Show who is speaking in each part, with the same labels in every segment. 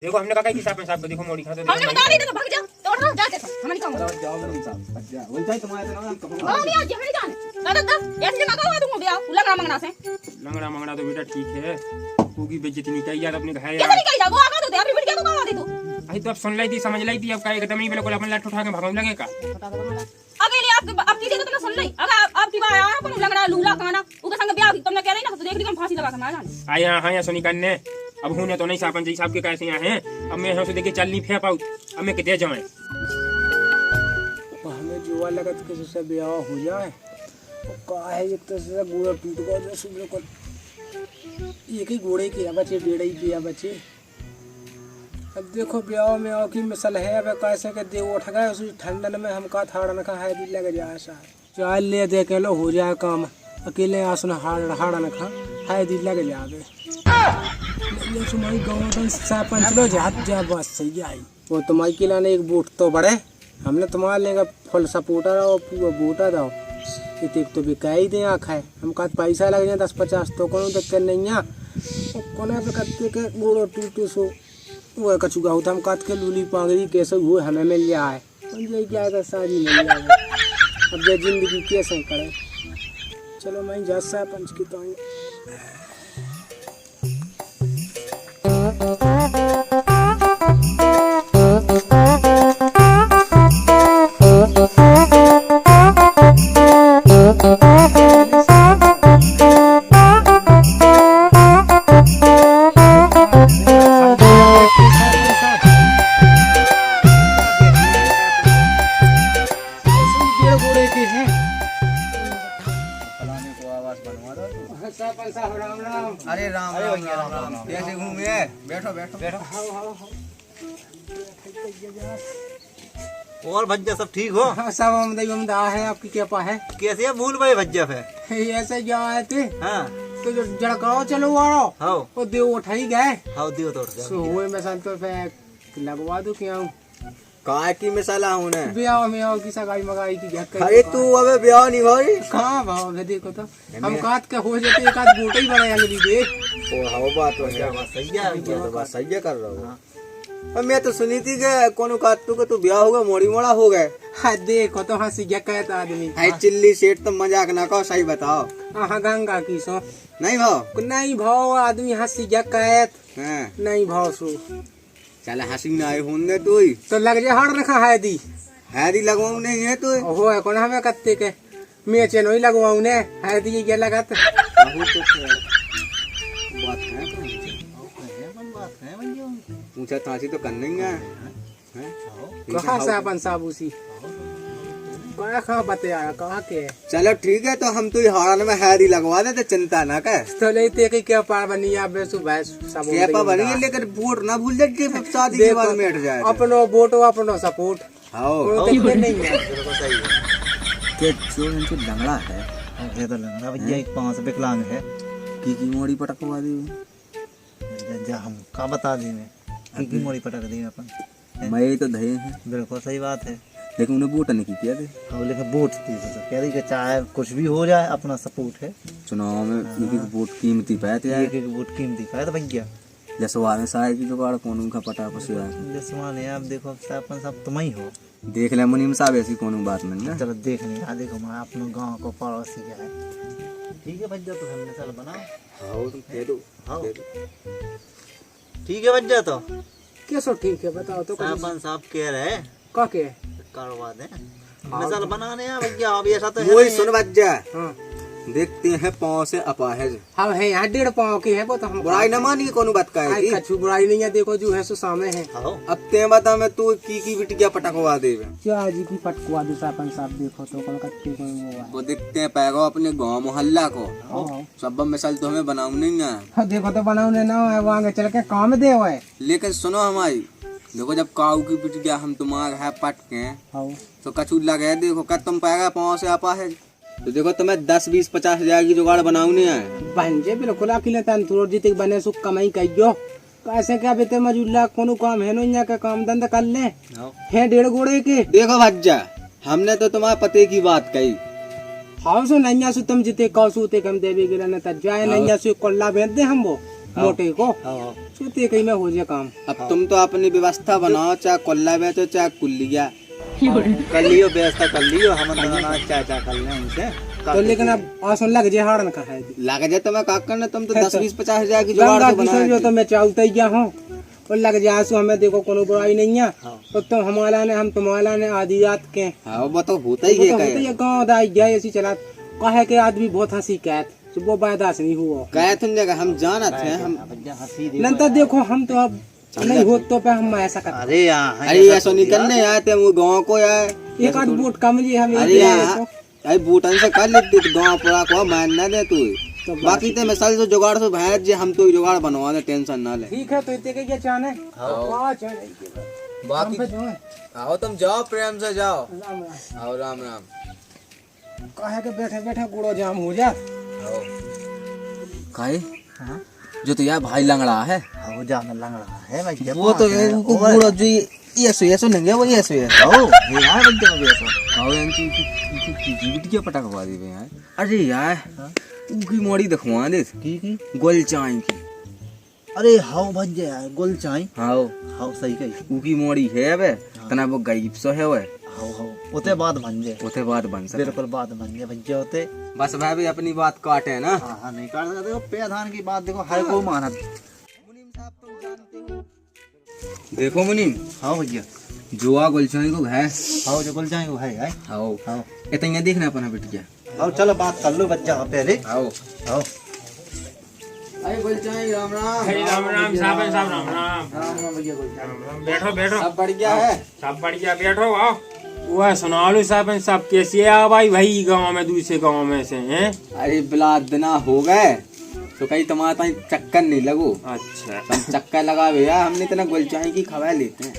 Speaker 1: देखो हमने कहा कि सरपंच साहब को देखो मोड़ी खाते
Speaker 2: हमने बता दी तो भाग जा दौड़ रहा जाते थे हम नहीं कहूंगा
Speaker 3: जाओ मैडम साहब बच जा वही चाहिए तुम्हारे नाम
Speaker 2: ओ नहीं आज नहीं जाने दादा ऐसे ना कहो दूंगा बिया लंगड़ा मंगना से
Speaker 1: लंगड़ा मंगड़ा तो बेटा ठीक है होगी बेइज्जती नहीं चाहिए यार अपने घर
Speaker 2: कैसे नहीं कही जा वो आगा तो दे अपनी बेटी को कहा दे तू
Speaker 1: अरे तो अब सुन लाई थी समझ लाई थी अब का एकदम नहीं बिल्कुल अपन लाठ उठा के भागने लगे का
Speaker 2: अकेले आपकी चीजें तो तुमने सुन ली अगर आपकी बात आया अपन लंगड़ा लूला खाना उसके संग ब्याह तुमने कह रही ना तो देख ली हम फांसी लगा के मार जाने
Speaker 1: आया हाँ या सुनी करने अब हूं तो नहीं सरपंच जी साहब के कैसे यहाँ हैं अब मैं यहाँ से देखे चल नहीं फे पाऊँ अब मैं कितने जाए
Speaker 3: हमें जुआ लगा तो किसी से ब्याह हो जाए का है एक तो से गोड़ा टूट गया जो सुबह को एक ही घोड़े की बचे डेढ़ ही पिया बचे अब देखो ब्याह में और की मिसल है अब कैसे के देव उठ गए उस ठंडन में हमका थाड़न का है भी लग जाए सा चाल ले दे के लो हो जाए काम अकेले आसन हाड़न खा है दी लग जावे ये तुम्हारी गाँव सरपंच लो जा बस सही आई वो तुम्हारी के लाने एक बूट तो बड़े हमने तुम्हारे लेंगे फुल सपोर्टर और पूरा बूटा दो एक तो बिकाई दे आँख है हम का पैसा लग जाए 10-50 तो कोनो देख नहीं है कोना पे कत्ते के गोड़ो टूटू सो वो कछुगा होता हम काट के लूली पांगरी कैसे हुए हमें मिल जाए ये क्या है सारी मिल जाए अब ये जिंदगी कैसे करे चलो मैं जा सरपंच की तो
Speaker 4: अरे राम राम राम राम कैसे घूमे बैठो बैठो बैठो और भज्जा सब ठीक हो
Speaker 3: सब हम है आपकी कृपा है
Speaker 4: कैसे है भूल भाई भज्जा है
Speaker 3: ऐसे क्या आए थे
Speaker 4: हाँ
Speaker 3: तो जो जड़काओ चलो वालो
Speaker 4: हाँ
Speaker 3: वो देव उठाई गए
Speaker 4: हाँ दियो तोड़ दे
Speaker 3: सो हुए मैं संतो पे लगवा दूं क्या
Speaker 4: काय की मिसाला हूँ ने
Speaker 3: ब्याह में आओ की सगाई मगाई की क्या
Speaker 4: अरे तू अबे ब्याह नहीं भाई
Speaker 3: कहाँ भाव है देखो तो हम काट के हो जाते एक आध बूटा ही बड़ा अगली दे
Speaker 4: ओ हाँ बात तो है सही है बात सही है कर रहा हूँ मैं तो सुनी थी कि कोनो काटू को तू ब्याह होगा मोड़ी मोड़ा हो गए
Speaker 3: हाँ देखो तो हंसी क्या कहता आदमी
Speaker 4: हाय चिल्ली सेठ तो मजाक ना कहो सही बताओ
Speaker 3: हाँ गंगा की सो
Speaker 4: नहीं भाव
Speaker 3: नहीं भाव आदमी हंसी क्या कहत
Speaker 4: हाँ
Speaker 3: नहीं भाव सो
Speaker 4: चल हंसी ना आए होंगे तू
Speaker 3: तो लग जा हड़ रखा है दी
Speaker 4: लगवाऊ नहीं है तू
Speaker 3: हो है कौन हमें कत्ते के मैं चेन ही लगवाऊ ने है दी क्या लगत
Speaker 4: पूछा तासी तो कर नहीं है
Speaker 3: कहाँ से अपन साहब उसी कहाँ बताया कहाँ के
Speaker 4: चलो ठीक है तो हम तो हारन में हैरी लगवा देते चिंता ना कर
Speaker 3: तो लेते कि क्या पार बनी आप सुबह सब
Speaker 4: क्या बनी है लेकिन वोट ना भूल जाए शादी के बाद में हट जाए
Speaker 3: अपनो वोट अपनो सपोर्ट नहीं है
Speaker 5: जो लंगड़ा है ये तो लंगड़ा भैया एक 5 विकलांग है
Speaker 4: की मोड़ी पटकवा दी
Speaker 5: जा हम का बता दी की मोड़ी पटक दी अपन
Speaker 4: मैं तो धये है
Speaker 5: बिल्कुल सही बात है
Speaker 4: लेकिन उन्हें वोट नहीं किया थे
Speaker 5: हाँ लेकिन वोट थी कह रही कि चाहे कुछ भी हो जाए अपना सपोर्ट है
Speaker 4: चुनाव में एक वोट कीमती पाए थे
Speaker 5: एक वोट कीमती पाए तो भैया
Speaker 4: जसवा में साहे की जुगाड़ कौन का पटा पसिया
Speaker 5: जसवा ने आप देखो अपन सब तुम ही हो
Speaker 4: देख ले मुनीम साहब ऐसी कोनो बात नहीं ना
Speaker 5: चलो देख नहीं देखो मैं अपने गांव को पड़ोसी क्या है ठीक है भैया तो हमने चल बनाओ
Speaker 4: हाँ तुम कह दो
Speaker 5: हाँ ठीक है भैया तो
Speaker 3: कैसो ठीक है बताओ तो
Speaker 5: सरपंच साहब कह रहे
Speaker 3: का के
Speaker 5: करवा दे मिसाल बनाने हैं भैया अब ऐसा तो
Speaker 4: वही सुन बच्चा
Speaker 3: हाँ
Speaker 4: देखते हैं पाँव से अपाहिज
Speaker 3: हाँ है यहाँ 1.5 पाँव के है वो तो हम
Speaker 4: बुराई न मानी कोनो बात का है
Speaker 3: कछु बुराई नहीं है देखो जो है सो सामने है
Speaker 4: अब ते बता मैं तू की बिटिया पटकवा दे
Speaker 3: क्या जी की पटकुआ दे सरपंच साहब देखो तो कल कत्ते को
Speaker 4: वो देखते हैं पैगो अपने गांव मोहल्ला को सब मिसाल तो हमें बनाऊ नहीं है
Speaker 3: देखो तो बनाऊ ना है वहाँ चल के काम दे हुए
Speaker 4: लेकिन सुनो हमारी देखो जब काऊ की बिटिया हम तुम्हारे है पटके तो कछु लगे देखो कर तुम पाएगा पाँव से अपाहिज तो देखो तुम्हें 10-20-50 हजार की जुगाड़ बनाऊनी है
Speaker 3: बन जे बिल्कुल अकेले तंतुर जीते बने सुख कमाई कहियो कैसे क्या बेटे मजूला कोनो काम है नहीं का काम धंधा कर ले है 1.5 घोड़े के
Speaker 4: देखो भज्जा हमने तो तुम्हारे पते की बात कही
Speaker 3: हाँ सो नैया सु तुम जीते कौ सूते कम देवी गिरा न जाए नैया सु कोल्ला भेज दे हम वो मोटे को
Speaker 5: हाँ
Speaker 3: सुते कहीं में हो जाए काम।
Speaker 4: अब तुम तो अपनी व्यवस्था बनाओ, चाहे कोल्ला बेचो चाहे कुल्लिया।
Speaker 5: कर लियो व्यवस्था कर लियो, हम क्या कर लें उनसे।
Speaker 3: तो लेकिन अब आसन लग जाए हारन का है
Speaker 4: लग जाए तो मैं का करना, तुम तो 10-20-50 हजार की जुगाड़ तो
Speaker 3: गंगा
Speaker 4: बनाओ।
Speaker 3: तो मैं चाहता ही गया हूँ और लग जाए सो हमें देखो कोनो बुराई नहीं है। तो तुम हमारा ने हम तुम्हारा ने आधी रात के
Speaker 4: हाँ वो तो होता ही है।
Speaker 3: ये गाँव दाई गया ऐसी चला कहे के आदमी बहुत हंसी कहत सुबह बायदास नहीं हुआ
Speaker 4: कहे तुम जगह हम जानत हैं हम।
Speaker 3: नंतर देखो हम तो अब नहीं हो तो पे हम ऐसा करते।
Speaker 5: अरे यहाँ
Speaker 4: अरे ऐसा नहीं करने आए थे वो गाँव को यार।
Speaker 3: एक आध वोट कम जी हम
Speaker 4: अरे यार अरे बूटन से कर लेते गाँव पूरा को मानना दे तू। बाकी तो मिसाल से जुगाड़ से भैंस जे हम तो जुगाड़ बनवा दे, टेंशन ना ले।
Speaker 3: ठीक है तो इतने के क्या चाहने
Speaker 4: बाकी आओ तुम जाओ प्रेम से जाओ। आओ राम राम।
Speaker 3: कहे के बैठे बैठे गुड़ो जाम हो जा।
Speaker 4: काहे जो तो यार भाई लंगड़ा है
Speaker 5: वो जाना लग रहा है भाई।
Speaker 4: वो तो इनको बूढ़ा जो ये सो नहीं है वो ये सो है।
Speaker 5: यार बच्चे में ऐसा
Speaker 4: आओ इनकी बिटिया पटकवा दी यार। अरे यार उनकी मोड़ी दिखवा दे
Speaker 5: की
Speaker 4: गोल चाय की।
Speaker 5: अरे हाउ भज्जे यार गोल चाय।
Speaker 4: हाउ
Speaker 5: हाउ सही कही
Speaker 4: उनकी मोड़ी है बे तना वो गरीब सो है वे।
Speaker 5: हाउ हाउ उते बात भंजे
Speaker 4: उते बात बन सके।
Speaker 5: बिल्कुल बात भंजे भज्जे होते।
Speaker 4: बस भाई भी अपनी बात काटे ना।
Speaker 5: हाँ नहीं काट सकते। देखो पेधान की बात देखो हर को मानत।
Speaker 4: देखो मुनीम।
Speaker 5: हाँ भैया
Speaker 4: जुआ गुलचाई को है।
Speaker 5: हाउ जो गोल चाय वो है
Speaker 4: हाउ
Speaker 5: हाउ
Speaker 4: इतना देखना अपना बिटिया।
Speaker 5: हाउ चलो बात कर लो बच्चा पहले।
Speaker 4: हाउ
Speaker 5: हाउ
Speaker 4: अरे गुलचाई राम राम।
Speaker 1: राम राम साहब राम राम।
Speaker 5: राम भैया गोल
Speaker 1: राम राम, बैठो बैठो।
Speaker 4: सब बढ़िया है।
Speaker 1: सब बढ़िया, बैठो आओ। वह सुनालू साहब सब कैसे आ भाई गांव में दूसरे गांव में से हैं।
Speaker 4: अरे बिलाद दिना हो गए तो कहीं तुम्हारा ताई चक्कर नहीं लगो।
Speaker 1: अच्छा
Speaker 4: तुम चक्कर लगा भैया हमने इतना गुलचाई की खबर लेते हैं।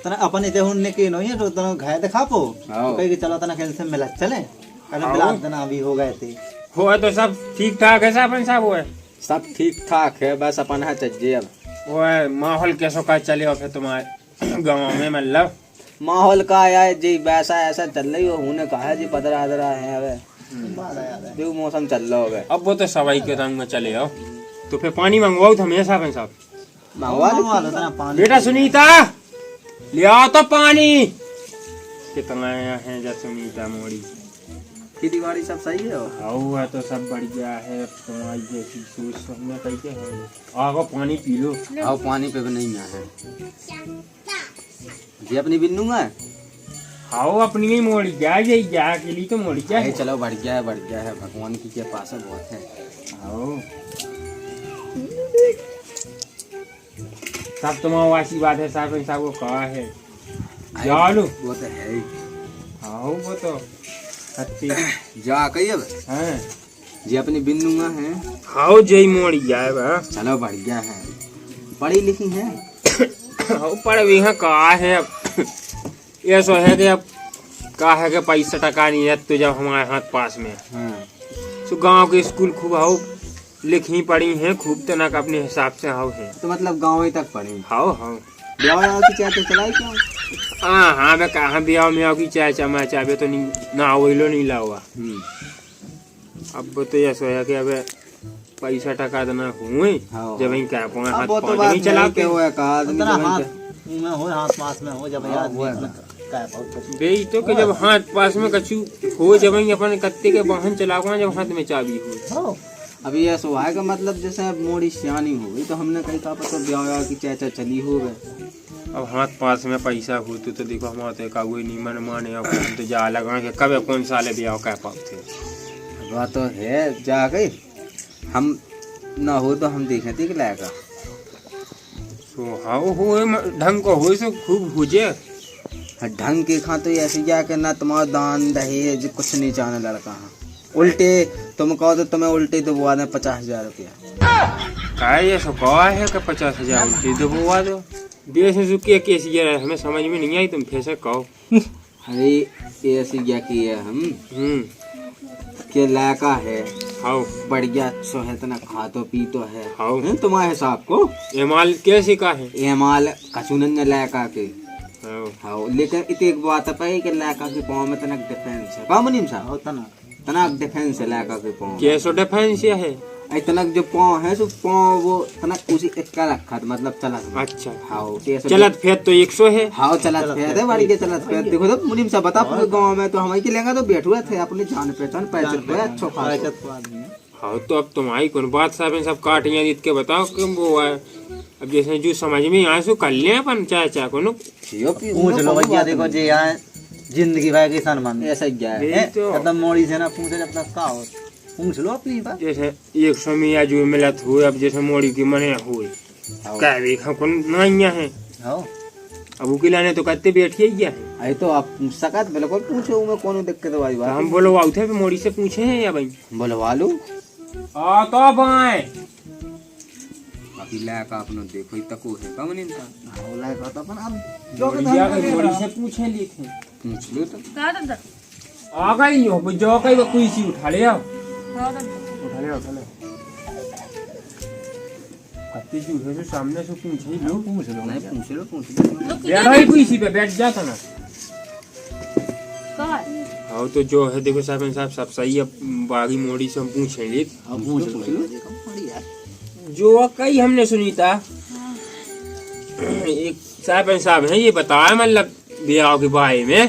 Speaker 5: तना अपन इते हुन ने के नहीं है तो तना घाय दिखा पो
Speaker 4: हाँ।
Speaker 5: कहीं के चलो तना खेल से मिला चले अरे बिलाद देना अभी हो गए थे।
Speaker 1: हो तो सब ठीक ठाक है साहब साहब। वो है
Speaker 4: सब ठीक ठाक है, बस अपन है चज्जे। अब
Speaker 1: वो है माहौल कैसो का चले हो फिर तुम्हारे गाँव में मतलब।
Speaker 4: माहौल का यार जी वैसा ऐसा चल रही हो होने कहा है जी पदरा अदरा है। अब जो मौसम चल रहा होगा
Speaker 1: अब वो तो सवाई के रंग में चले आओ। तो फिर पानी मंगवाओ तो हमें साहब
Speaker 5: मंगवा लो तना पानी।
Speaker 1: बेटा सुनीता ले आओ तो पानी। कितना है जब सुनीता मोड़ी
Speaker 4: खेती बाड़ी सब सही है।
Speaker 1: आओ है तो सब बढ़िया है। तुम्हारी जैसी सोच में कैसे है। आओ पानी पी लो।
Speaker 4: आओ पानी पे भी नहीं है जी अपनी बिन्नू है।
Speaker 1: आओ अपनी ही मोड़ी क्या यही क्या के लिए तो मोड़ी क्या है।
Speaker 4: चलो बढ़िया है भगवान की कृपा से बहुत है।
Speaker 1: आओ सब तुम्हारा आशीर्वाद है साहब साहब। वो कहा है जाओ
Speaker 4: वो तो है ही।
Speaker 1: आओ वो तो सच्ची
Speaker 4: जा कही अब
Speaker 1: हैं।
Speaker 4: जी अपनी बिन्नू है।
Speaker 1: आओ जय मोड़ी जाएगा।
Speaker 4: चलो बढ़िया है, पढ़ी लिखी है।
Speaker 1: आओ पर भी है कहा है अब ये सो है कि अब कहा है कि पैसा टका नहीं है तो जब हमारे हाथ पास में तो गांव के स्कूल खूब आओ लिखी पढ़ी हैं खूब तनक अपने हिसाब से हाउ है।
Speaker 4: तो मतलब गाँव ही तक पढ़ी।
Speaker 1: हाउ हाउ
Speaker 4: ब्याह की चाय तो चलाई क्यों?
Speaker 1: हाँ मैं कहा ब्याह में आओ की चाय चमा चाहे तो नहीं ना वही नहीं लाओगा। अब तो ये सो है कि अब पैसा टका देना हुए
Speaker 4: हाँ।
Speaker 1: जब वही क्या पाँच हाथ
Speaker 4: वो तो
Speaker 1: पाँच
Speaker 4: बात
Speaker 1: नहीं चलाते
Speaker 4: हुआ कहा आदमी
Speaker 5: तना
Speaker 4: जब
Speaker 5: हाथ
Speaker 4: इनके-
Speaker 5: में हो हाथ पास में हो जब याद
Speaker 4: वो है।
Speaker 5: क्या बहुत
Speaker 1: बेई तो कि जब हाथ पास में कछु हो जब वही अपन कत्ते के वाहन चलावा जब हाथ में चाबी हो।
Speaker 5: हो
Speaker 4: अभी ये सो है का मतलब जैसे अब मोड़ी सियानी हो गई तो हमने कही कहा तो ब्याह की चाचा चली हो गए।
Speaker 1: अब हाथ पास में पैसा हो तो देखो हमारे का कोई नहीं मन माने अब हम तो जा लगा के कब कौन साले ब्याह कह पाते।
Speaker 4: बात तो है जा गई हम ना हो तो हम देखे थे कि लाएगा।
Speaker 1: तो हाउ हो ढंग को हो सो खूब हो जे
Speaker 4: ढंग के खा तो ऐसे जाके ना तुम्हारा दान दहेज कुछ नहीं चाहने लड़का हाँ। उल्टे तुम कहो तो तुम्हें उल्टे दबवा दें 50,000 रुपया।
Speaker 1: का ये सो कहा है कि 50,000 उल्टी दबवा दो देश में के केस ये हमें समझ में नहीं आई तुम फिर से कहो।
Speaker 4: अरे ऐसे क्या किया हम के लड़का है
Speaker 1: हाउ
Speaker 4: बढ़िया अच्छो है तना खा तो पी तो है
Speaker 1: हाउ
Speaker 4: तुम्हारे हिसाब को
Speaker 1: ये माल कैसे का है।
Speaker 4: ये माल कचुनन लड़का के
Speaker 1: हाउ
Speaker 4: हाँ लेकिन इत एक बात है कि लड़का के पाँव में तनक डिफेंस है का मुनीम साहब
Speaker 5: हो तना
Speaker 4: तनक डिफेंस है लड़का के पाँव में।
Speaker 1: कैसो डिफेंस है
Speaker 4: तनक जो पाँव है सो पाँव वो तनक उसी इक्का रखा था मतलब चलत में।
Speaker 1: अच्छा
Speaker 4: हाँ
Speaker 1: चलत फेत तो 100 है।
Speaker 4: हाँ चलत फेत है बाड़ी के चलत फेत देखो तो मुझे सब बता पूरे गाँव में तो हमारे के लेगा तो बैठुए थे अपने जान पहचान पैसे पे अच्छा खासा।
Speaker 1: हाँ तो अब तुम्हारी कौन बात साहब इन सब काटियाँ जीत के बताओ कि वो है अब जैसे जो समझ में आए सो कर ले अपन चाचा को नो
Speaker 5: पूछ लो भैया देखो जे यहाँ जिंदगी भाई के सनमान
Speaker 4: ऐसा ही गया है।
Speaker 1: यही तो
Speaker 5: एकदम मोड़ी से ना पूछे जब तक का हो पूछ लो अपनी बात।
Speaker 1: जैसे 100 में या जो मिलत हुए अब जैसे मोड़ी की मने हुए क्या भी हमको नहीं है
Speaker 5: हाँ
Speaker 1: अब वो लाने तो कहते बैठिए गया है।
Speaker 4: अरे तो आप सकत बिल्कुल पूछो मैं कौन दिक्कत वाली
Speaker 1: तो
Speaker 4: बात
Speaker 1: हम बोलो आउ थे मोड़ी से पूछे हैं या भाई
Speaker 4: बोलवा लो
Speaker 1: आ तो बाएं
Speaker 4: अभी लायक आपने देखो तक है कम नहीं था
Speaker 5: हाँ लायक होता अपन अब
Speaker 1: मोड़िया के मोड़ी से पूछे लिखे
Speaker 4: पूछ लो तो
Speaker 2: का दादा
Speaker 1: आ गई हो जो कई वो कोई सी उठा ले आओ
Speaker 2: हां दादा
Speaker 1: उठा ले पत्ती जो है जो सामने से पूछे लो
Speaker 5: पूछ लो
Speaker 4: नहीं पूछ लो
Speaker 1: बैठा ही कोई सी पे बैठ जाता ना
Speaker 2: का
Speaker 1: हाँ तो जो है देखो साहब सब सही है बागी मोड़ी से हम पूछेंगे
Speaker 5: अब पूछ लो बढ़िया
Speaker 1: जो कई हमने सुनी था एक साहब है ये बताया मतलब ब्याह के बारे में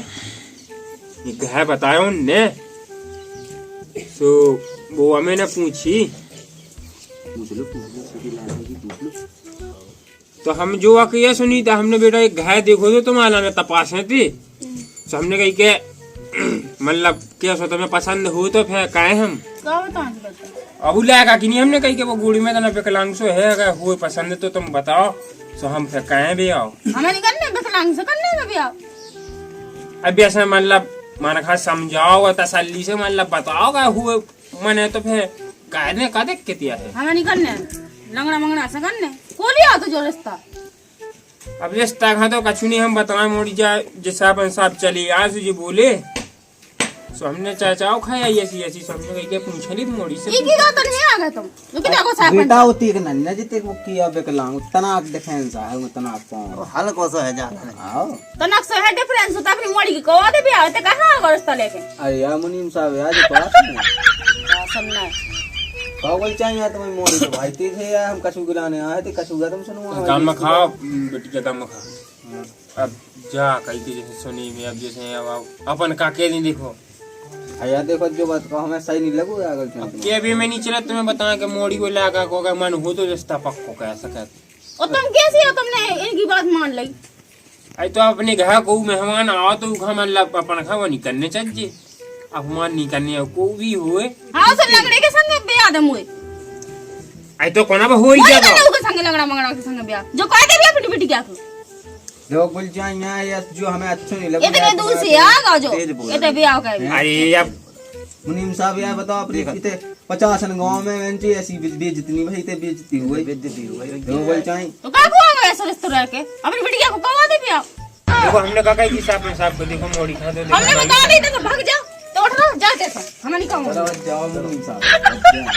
Speaker 1: एक है बताया उनने तो वो हमें ने पूछी
Speaker 4: पूछ लो पूछ लो
Speaker 1: तो हम जो ये सुनी था हमने बेटा एक घाय देखो तो तुम्हारा में तपासे थी तो हमने कही के मतलब क्या सो तुम्हें पसंद हो तो फिर कहे हम
Speaker 2: का बता
Speaker 1: अब लाएगा कि नहीं हमने कही के वो गुड़ी में तो विकलांग सो है अगर हुए पसंद तो तुम बताओ तो हम फिर कहे भी आओ
Speaker 2: हमें नहीं करने विकलांग से करने में भी आओ
Speaker 1: अब ऐसे मतलब मन खा समझाओ और तसल्ली से मतलब बताओ अगर हुए मने तो फिर कहने का देख के दिया है
Speaker 2: हमें नहीं करने लंगड़ा मंगड़ा से करने को लिया तो जो रिश्ता
Speaker 1: अब रिश्ता खा तो कछु नहीं हम बताए मोड़ी जाए जैसा अपन साहब चली आज जी बोले सो हमने चाचाओ खाया ऐसी ऐसी सबने कही के पूछे नहीं मोड़ी से
Speaker 2: एक ही बात नहीं आ गए तुम जो कि देखो साहब
Speaker 4: बेटा होती है ना ना जिते वो किया विकलांग तनाक डिफेंस है वो तनाक पाऊं
Speaker 5: हल्को सा है जाता
Speaker 4: आओ
Speaker 2: तो नक्शा है डिफरेंस होता अपनी मोड़ी की कवा दे भी आते कहां आ रिश्ता लेके
Speaker 4: अरे यार मुनीम साहब यार जो बात है
Speaker 2: सुनना
Speaker 4: कागल चाहिए तुम्हें मोड़ी तो भाई थे यार हम कछु गिलाने आए थे कछु गा तुम सुनो
Speaker 1: गाँव में खाओ बेटी के गाँव में खा अब जा कही के जैसे सुनी में अब जैसे अब अपन काके नहीं देखो
Speaker 4: भैया देखो जो बात को हमें सही नहीं लगो अगर
Speaker 1: अब के भी में नहीं चला तुम्हें बताया कि मोड़ी को लगा को अगर मन हो तो रिश्ता पक्को कह सके
Speaker 2: और तुम कैसे हो तुमने इनकी बात मान ली
Speaker 1: आई तो अपने घर को मेहमान आओ तो घर मतलब अपन खा वो नहीं करने चाहिए अपमान नहीं करने को भी हुए
Speaker 2: हां से लंगड़े के संग ब्याह दे मुए
Speaker 1: आई तो कोना बा हो
Speaker 2: क्या
Speaker 1: जाएगा
Speaker 2: के संग लंगड़ा मंगड़ा के संग ब्याह जो कह दे भी अपनी बेटी क्या को
Speaker 4: लोग बोल जाए या जो हमें अच्छा नहीं लगा
Speaker 2: इतने दूर से आ गए जो इतने ब्याह का
Speaker 1: अरे अब
Speaker 4: मुनीम साहब यार बताओ अपने इते 50 गांव में वेंची ऐसी बेइज्जती भाई ते बेइज्जती हुई लोग बोल जाए
Speaker 2: तो का को आ ऐसा रिश्ता रह के अपनी बेटी को कवा दे ब्याह
Speaker 1: देखो हमने कहा कि साहब को देखो मोड़ी खा दो
Speaker 2: हमने बता दी तो भाग जा तो उठ रहा जाते थे हमें नहीं कहूंगा
Speaker 4: जाओ मुनीम साहब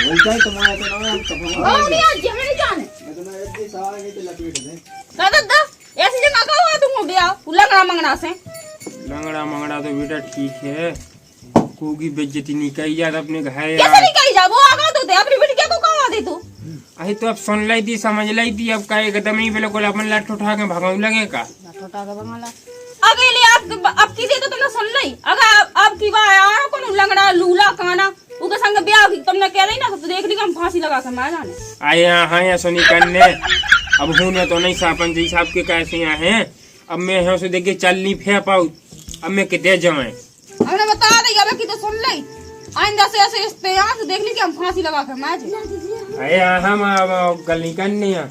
Speaker 4: बोल जाए तुम्हारा तो ना हम तो
Speaker 2: ओ नहीं आज हमें नहीं जाने
Speaker 4: मैं तुम्हें ऐसे सारा के लपेट दे
Speaker 2: दादा ऐसी जगह का हुआ तुम ब्याह लंगड़ा मंगड़ा से
Speaker 1: लंगड़ा मंगड़ा तो बेटा ठीक है कोगी बेइज्जती नहीं कही यार अपने घर
Speaker 2: कैसे
Speaker 1: यार
Speaker 2: नहीं कही जा वो आगा तो दे अपनी बेटी क्या को कहा दे तू
Speaker 1: अरे तो अब सुन लाई थी समझ लाई थी अब का एकदम नहीं बिल्कुल अपन लट उठा के भगाऊ लगे का
Speaker 2: छोटा का बंगाला अगले आप की दे तो तुमने सुन ली अगर आप की बात आया कौन लंगड़ा लूला काना उनके संग ब्याह तुमने कह रही ना तो देख ली हम फांसी लगा के मार जाने
Speaker 1: आए यहाँ या सुनी करने अब होने तो नहीं सापन जी साहब के कैसे यहाँ हैं अब मैं यहाँ से देखिए चल नहीं फे पाऊ अब मैं कितने जाए
Speaker 2: हमने बता दिया अब की तो सुन ली आइंदा से ऐसे इस पे यहाँ से देख ली कि हम फांसी लगा के मार जाए
Speaker 1: अरे हम गली करने हैं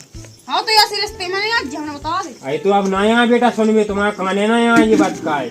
Speaker 2: हाँ तो ऐसे रिश्ते में नहीं आज जाना बता दे
Speaker 1: अरे तो अब ना यहाँ बेटा सुन में तुम्हारा खाने ना यहाँ ये बात का है